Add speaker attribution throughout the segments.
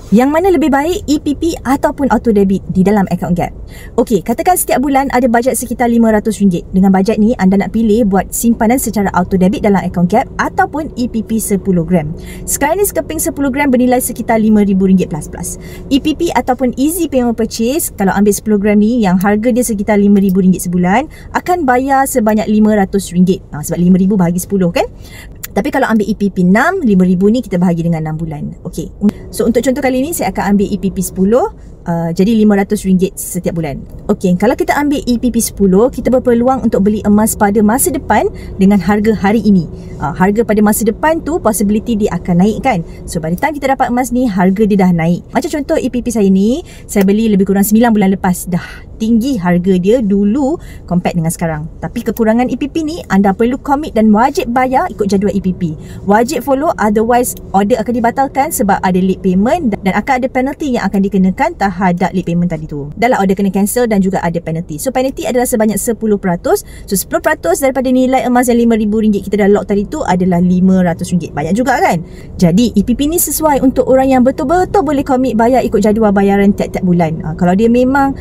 Speaker 1: Yang mana lebih baik, EPP ataupun auto debit di dalam account Gap? Okey, katakan setiap bulan ada bajet sekitar RM500. Dengan bajet ni, anda nak pilih buat simpanan secara auto debit dalam account Gap ataupun EPP 10 gram. Sekarang ni sekeping 10 gram bernilai sekitar RM5,000 plus. EPP ataupun Easy Payment Purchase, kalau ambil 10 gram ni yang harga dia sekitar RM5,000 sebulan, akan bayar sebanyak RM500. Sebab RM5,000 bahagi 10 kan? Tapi kalau ambil EPP 6, RM5,000 ni kita bahagi dengan 6 bulan. Okey. So untuk contoh kali ni saya akan ambil EPP 10, jadi RM500 setiap bulan. Okey, kalau kita ambil EPP 10, kita berpeluang untuk beli emas pada masa depan dengan harga hari ini. Harga pada masa depan tu possibility dia akan naik kan. So by the time kita dapat emas ni, harga dia dah naik. Macam contoh EPP saya ni, saya beli lebih kurang 9 bulan lepas. Dah tinggi harga dia dulu compare dengan sekarang. Tapi kekurangan EPP ni, anda perlu commit dan wajib bayar ikut jadual EPP. Wajib follow, otherwise order akan dibatalkan sebab ada late payment dan akan ada penalty yang akan dikenakan terhadap late payment tadi tu. Dalam order kena cancel dan juga ada penalty. So penalty adalah sebanyak 10%. So 10% daripada nilai emas yang RM5,000 kita dah lock tadi tu adalah RM500. Banyak juga kan? Jadi EPP ni sesuai untuk orang yang betul-betul boleh commit bayar ikut jadual bayaran tiap-tiap bulan. Kalau dia memang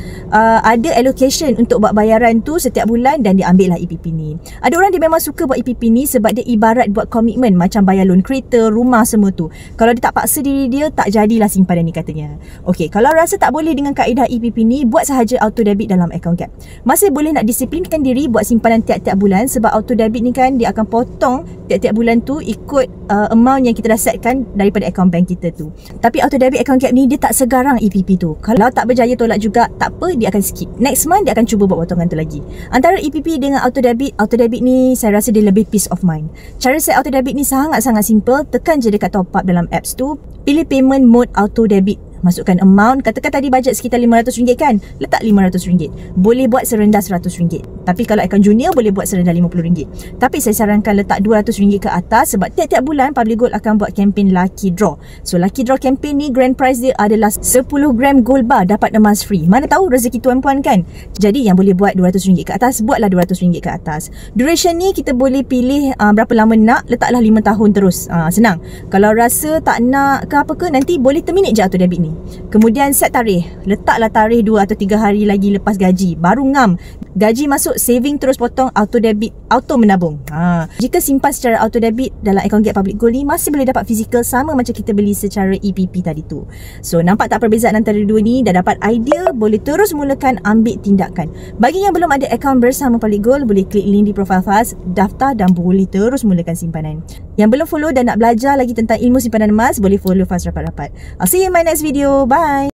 Speaker 1: ada allocation untuk buat bayaran tu setiap bulan dan dia ambil lah EPP ni. Ada orang dia memang suka buat EPP ni sebab dia ibarat buat komitmen macam bayar loan kereta, rumah semua tu. Kalau dia tak paksa diri dia, tak jadilah simpanan ni katanya. Okey, kalau rasa tak boleh dengan kaedah EPP ni, buat sahaja auto debit dalam account Gap. Masih boleh nak disiplinkan diri buat simpanan tiap-tiap bulan sebab auto debit ni kan dia akan potong tiap-tiap bulan tu ikut amount yang kita dah setkan daripada account bank kita tu. Tapi auto debit account Gap ni dia tak segarang EPP tu. Kalau tak berjaya tolak juga, tak apa, dia akan skip. Next month dia akan cuba buat potongan tu lagi. Antara EPP dengan auto debit ni saya rasa dia lebih peace of mind. Cara set auto debit ni sangat-sangat simple. Tekan je dekat top up dalam apps tu, pilih payment mode auto debit. Masukkan amount, katakan tadi bajet sekitar RM500 kan, letak RM500. Boleh buat serendah RM100. Tapi kalau account junior boleh buat serendah RM50. Tapi saya sarankan letak RM200 ke atas sebab tiap-tiap bulan Public Gold akan buat kempen Lucky Draw. So Lucky Draw kempen ni grand prize dia adalah 10 gram gold bar dapat emas free. Mana tahu rezeki tuan-puan kan. Jadi yang boleh buat RM200 ke atas, buatlah RM200 ke atas. Duration ni kita boleh pilih berapa lama nak, letaklah 5 tahun terus. Senang. Kalau rasa tak nak ke apa ke, nanti boleh terminate je auto debit ni. Kemudian set tarikh. Letaklah tarikh 2 atau 3 hari lagi lepas gaji. Baru ngam. Gaji masuk, saving terus potong, auto debit, auto menabung. Jika simpan secara auto debit dalam account Gap Public Gold ni, masih boleh dapat fizikal sama macam kita beli secara EPP tadi tu. So nampak tak perbezaan antara dua ni? Dah dapat idea, boleh terus mulakan ambil tindakan. Bagi yang belum ada akaun bersama Public Gold, boleh klik link di profile Faz, daftar dan boleh terus mulakan simpanan. Yang belum follow dan nak belajar lagi tentang ilmu simpanan emas, boleh follow Faz rapat-rapat. I'll see you in my next video. Bye!